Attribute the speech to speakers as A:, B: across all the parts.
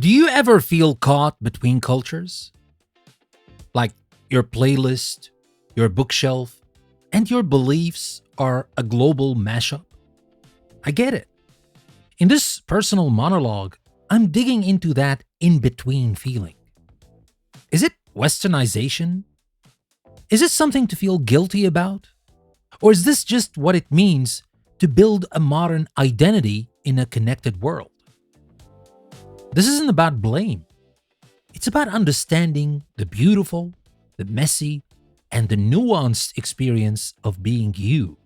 A: Do you ever feel caught between cultures? Like your playlist, your bookshelf, and your beliefs are a global mashup? I get it. In this personal monologue, I'm digging into that in between feeling. Is it westernization? Is it something to feel guilty about? Or is this just what it means to build a modern identity in a connected world? This isn't about blame. It's about understanding the beautiful, the messy, and the nuanced experience of being you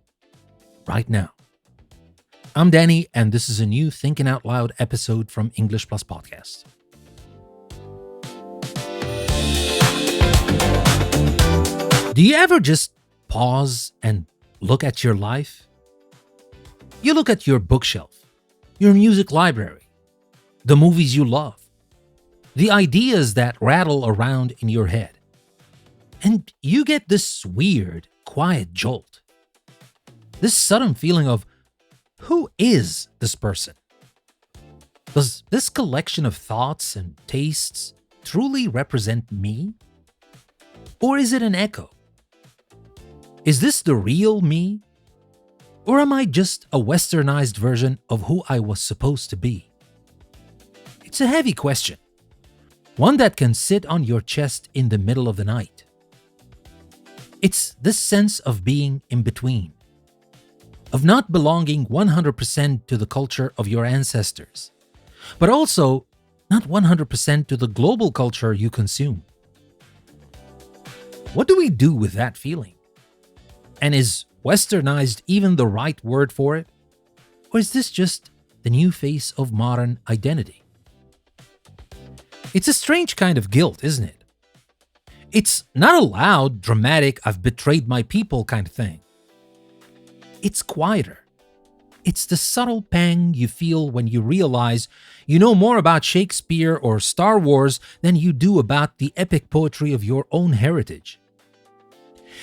A: right now. I'm Danny, and this is a new Thinking Out Loud episode from English Plus Podcast. Do you ever just pause and look at your life? You look at your bookshelf, your music library, the movies you love, the ideas that rattle around in your head. And you get this weird, quiet jolt. This sudden feeling of, who is this person? Does this collection of thoughts and tastes truly represent me? Or is it an echo? Is this the real me? Or am I just a westernized version of who I was supposed to be? It's a heavy question, one that can sit on your chest in the middle of the night. It's this sense of being in between, of not belonging 100% to the culture of your ancestors, but also not 100% to the global culture you consume. What do we do with that feeling? And is westernized even the right word for it? Or is this just the new face of modern identity? It's a strange kind of guilt, isn't it? It's not a loud, dramatic, I've betrayed my people kind of thing. It's quieter. It's the subtle pang you feel when you realize you know more about Shakespeare or Star Wars than you do about the epic poetry of your own heritage.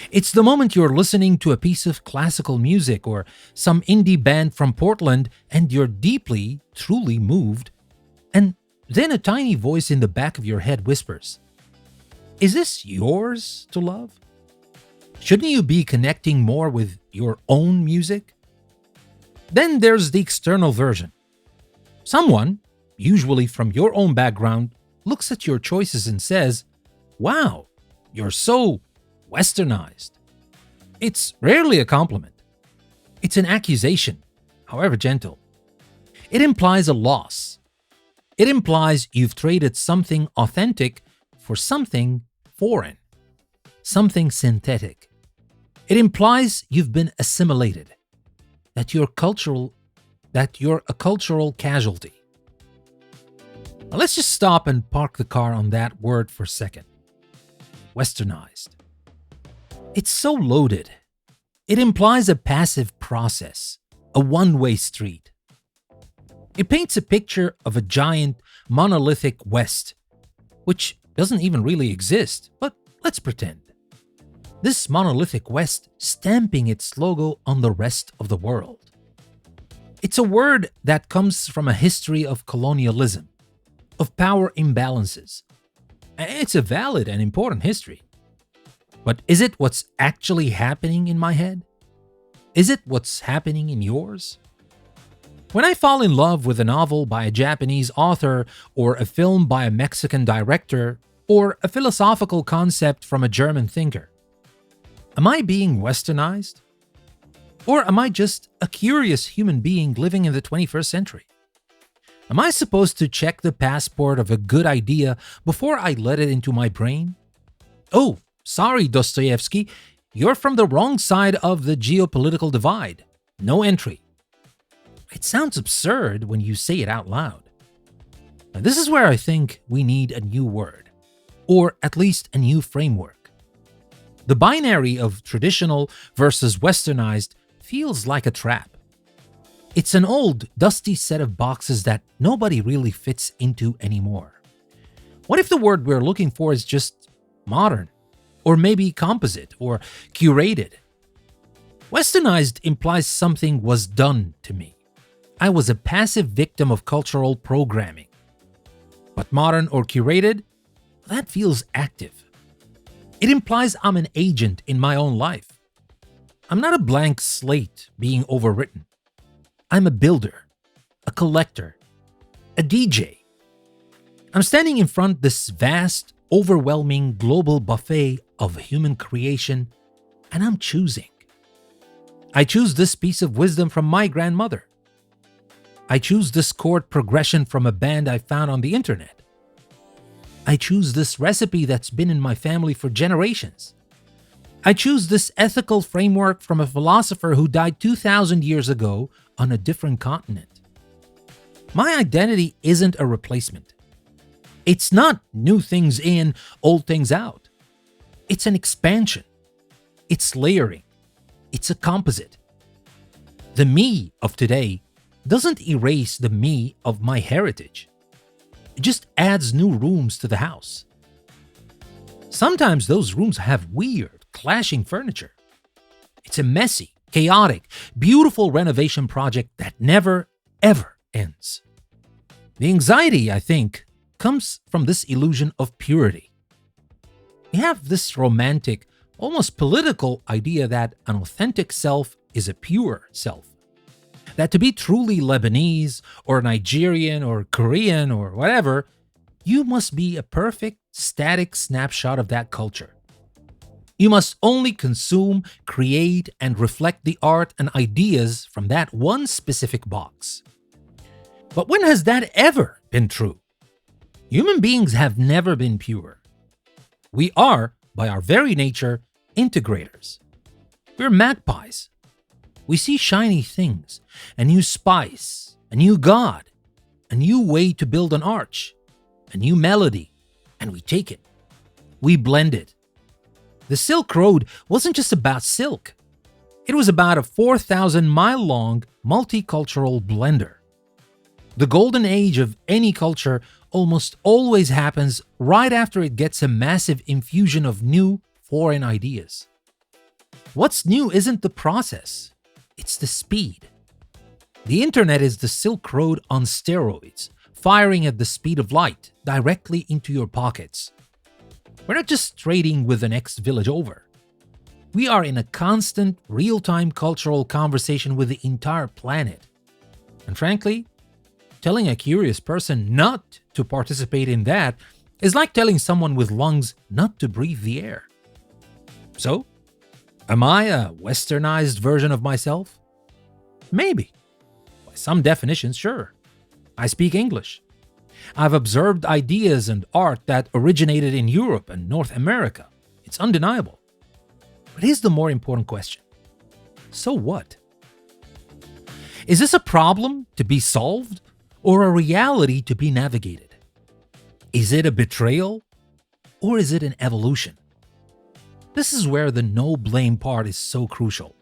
A: It's the moment you're listening to a piece of classical music or some indie band from Portland and you're deeply, truly moved, and then a tiny voice in the back of your head whispers, "Is this yours to love? Shouldn't you be connecting more with your own music?" Then there's the external version. Someone, usually from your own background, looks at your choices and says, "Wow, you're so westernized." It's rarely a compliment. It's an accusation, however gentle. It implies a loss. It implies you've traded something authentic for something foreign, something synthetic. It implies you've been assimilated, that you're a cultural casualty. Now let's just stop and park the car on that word for a second. Westernized. It's so loaded. It implies a passive process, a one-way street. It paints a picture of a giant, monolithic West, which doesn't even really exist, but let's pretend. This monolithic West stamping its logo on the rest of the world. It's a word that comes from a history of colonialism, of power imbalances. It's a valid and important history. But is it what's actually happening in my head? Is it what's happening in yours? When I fall in love with a novel by a Japanese author, or a film by a Mexican director, or a philosophical concept from a German thinker, am I being westernized? Or am I just a curious human being living in the 21st century? Am I supposed to check the passport of a good idea before I let it into my brain? Oh, sorry, Dostoevsky, you're from the wrong side of the geopolitical divide. No entry. It sounds absurd when you say it out loud. Now, this is where I think we need a new word, or at least a new framework. The binary of traditional versus westernized feels like a trap. It's an old, dusty set of boxes that nobody really fits into anymore. What if the word we're looking for is just modern, or maybe composite, or curated? Westernized implies something was done to me. I was a passive victim of cultural programming. But modern or curated, that feels active. It implies I'm an agent in my own life. I'm not a blank slate being overwritten. I'm a builder, a collector, a DJ. I'm standing in front of this vast, overwhelming global buffet of human creation, and I'm choosing. I choose this piece of wisdom from my grandmother. I choose this chord progression from a band I found on the internet. I choose this recipe that's been in my family for generations. I choose this ethical framework from a philosopher who died 2,000 years ago on a different continent. My identity isn't a replacement. It's not new things in, old things out. It's an expansion. It's layering. It's a composite. The me of today doesn't erase the me of my heritage. It just adds new rooms to the house. Sometimes those rooms have weird, clashing furniture. It's a messy, chaotic, beautiful renovation project that never, ever ends. The anxiety, I think, comes from this illusion of purity. We have this romantic, almost political idea that an authentic self is a pure self. That to be truly Lebanese or Nigerian or Korean or whatever, you must be a perfect, static snapshot of that culture. You must only consume, create, and reflect the art and ideas from that one specific box. But when has that ever been true? Human beings have never been pure. We are, by our very nature, integrators. We're magpies. We see shiny things, a new spice, a new god, a new way to build an arch, a new melody, and we take it. We blend it. The Silk Road wasn't just about silk. It was about a 4,000-mile-long multicultural blender. The golden age of any culture almost always happens right after it gets a massive infusion of new, foreign ideas. What's new isn't the process, it's the speed. The internet is the Silk Road on steroids, firing at the speed of light directly into your pockets. We're not just trading with the next village over. We are in a constant, real-time cultural conversation with the entire planet. And frankly, telling a curious person not to participate in that is like telling someone with lungs not to breathe the air. So, am I a westernized version of myself? Maybe. By some definitions, sure. I speak English. I've observed ideas and art that originated in Europe and North America. It's undeniable. But here's the more important question. So what? Is this a problem to be solved or a reality to be navigated? Is it a betrayal or is it an evolution? This is where the no blame part is so crucial.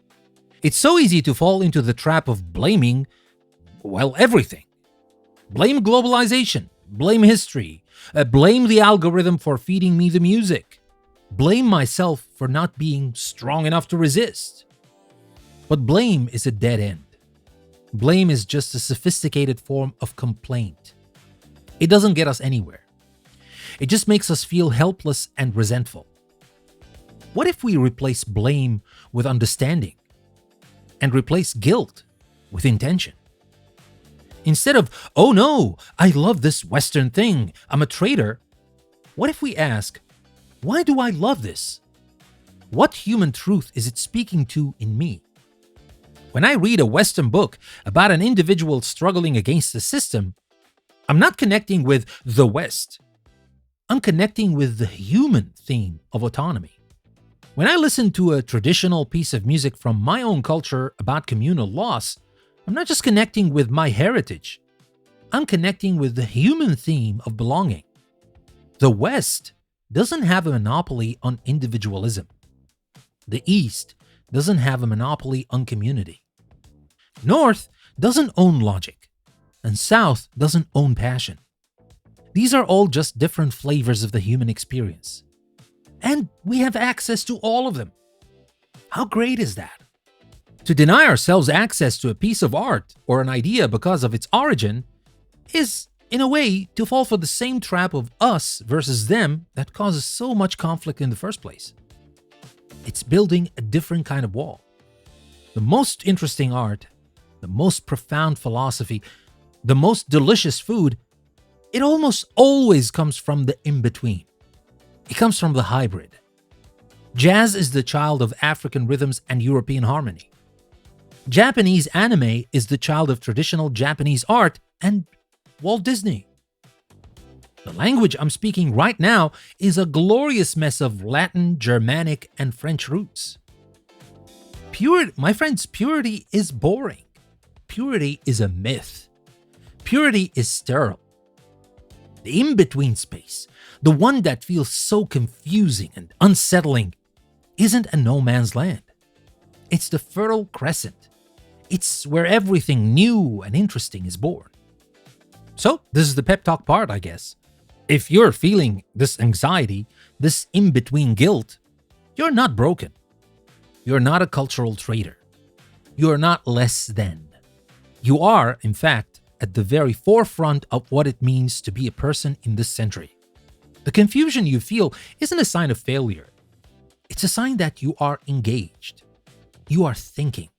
A: It's so easy to fall into the trap of blaming, well, everything. Blame globalization, blame history, blame the algorithm for feeding me the music, blame myself for not being strong enough to resist. But blame is a dead end. Blame is just a sophisticated form of complaint. It doesn't get us anywhere. It just makes us feel helpless and resentful. What if we replace blame with understanding and replace guilt with intention? Instead of, oh no, I love this Western thing, I'm a traitor, what if we ask, why do I love this? What human truth is it speaking to in me? When I read a Western book about an individual struggling against the system, I'm not connecting with the West. I'm connecting with the human theme of autonomy. When I listen to a traditional piece of music from my own culture about communal loss, I'm not just connecting with my heritage. I'm connecting with the human theme of belonging. The West doesn't have a monopoly on individualism. The East doesn't have a monopoly on community. North doesn't own logic, and South doesn't own passion. These are all just different flavors of the human experience. And we have access to all of them. How great is that? To deny ourselves access to a piece of art or an idea because of its origin is In a way, to fall for the same trap of us versus them that causes so much conflict in the first place. It's building a different kind of wall. The most interesting art, the most profound philosophy, the most delicious food, it almost always comes from the in-between. It comes from the hybrid. Jazz is the child of African rhythms and European harmony. Japanese anime is the child of traditional Japanese art and Walt Disney. The language I'm speaking right now is a glorious mess of Latin, Germanic, and French roots. My friends, purity is boring. Purity is a myth. Purity is sterile. The in-between space, the one that feels so confusing and unsettling, isn't a no man's land. It's the Fertile Crescent. It's where everything new and interesting is born. So, this is the pep talk part, I guess. If you're feeling this anxiety, this in-between guilt, you're not broken. You're not a cultural traitor. You're not less than. You are, in fact, at the very forefront of what it means to be a person in this century. The confusion you feel isn't a sign of failure. It's a sign that you are engaged. You are thinking.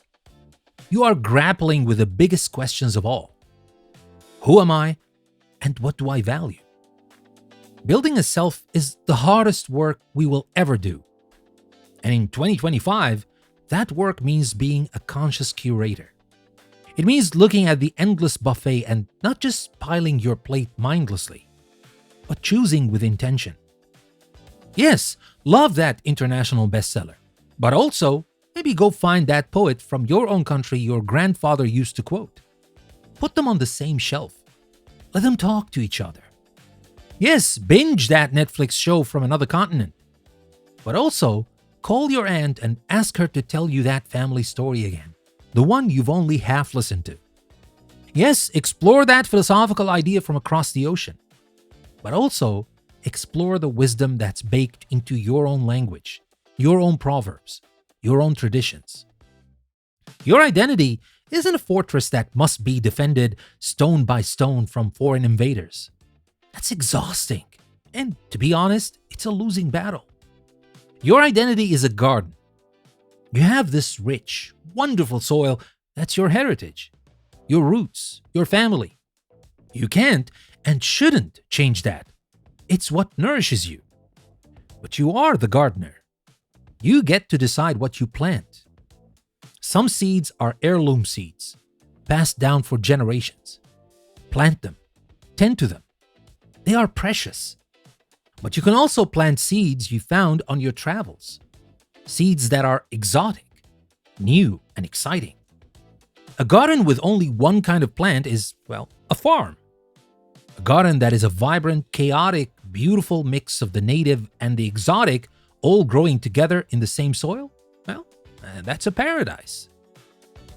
A: You are grappling with the biggest questions of all. Who am I, and what do I value? Building a self is the hardest work we will ever do. And in 2025, that work means being a conscious curator. It means looking at the endless buffet and not just piling your plate mindlessly, but choosing with intention. Yes, love that international bestseller, but also maybe go find that poet from your own country your grandfather used to quote. Put them on the same shelf. Let them talk to each other. Yes, binge that Netflix show from another continent, but also call your aunt and ask her to tell you that family story again, the one you've only half listened to. Yes, explore that philosophical idea from across the ocean, but also explore the wisdom that's baked into your own language, your own proverbs, your own traditions. Your identity isn't a fortress that must be defended stone by stone from foreign invaders. That's exhausting. And to be honest, it's a losing battle. Your identity is a garden. You have this rich, wonderful soil that's your heritage, your roots, your family. You can't and shouldn't change that. It's what nourishes you. But you are the gardener. You get to decide what you plant. Some seeds are heirloom seeds, passed down for generations. Plant them. Tend to them. They are precious. But you can also plant seeds you found on your travels. Seeds that are exotic, new, and exciting. A garden with only one kind of plant is, well, a farm. A garden that is a vibrant, chaotic, beautiful mix of the native and the exotic all growing together in the same soil, well, that's a paradise.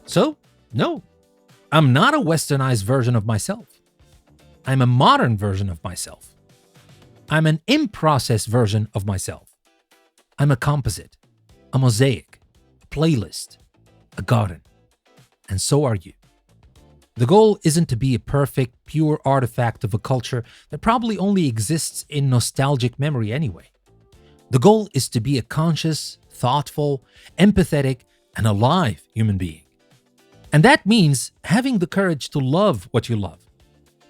A: So, no, I'm not a westernized version of myself. I'm a modern version of myself. I'm an in-process version of myself. I'm a composite, a mosaic, a playlist, a garden. And so are you. The goal isn't to be a perfect, pure artifact of a culture that probably only exists in nostalgic memory anyway. The goal is to be a conscious, thoughtful, empathetic, and alive human being. And that means having the courage to love what you love,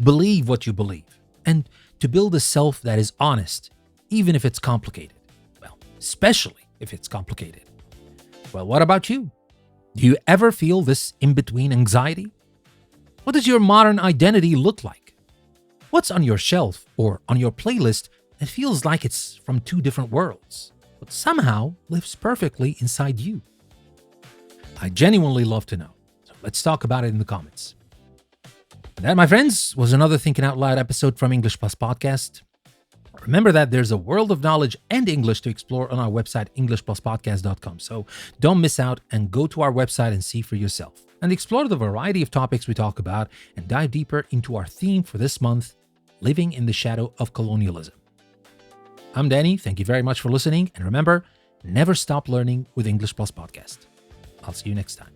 A: believe what you believe, and to build a self that is honest, even if it's complicated. Well, especially if it's complicated. Well, what about you? Do you ever feel this in-between anxiety? What does your modern identity look like? What's on your shelf or on your playlist that feels like it's from two different worlds, but somehow lives perfectly inside you? I genuinely love to know. So let's talk about it in the comments. And that, my friends, was another Thinking Out Loud episode from English Plus Podcast. Remember that there's a world of knowledge and English to explore on our website, englishpluspodcast.com. So don't miss out and go to our website and see for yourself. And explore the variety of topics we talk about and dive deeper into our theme for this month, Living in the Shadow of Colonialism. I'm Danny. Thank you very much for listening. And remember, never stop learning with English Plus Podcast. I'll see you next time.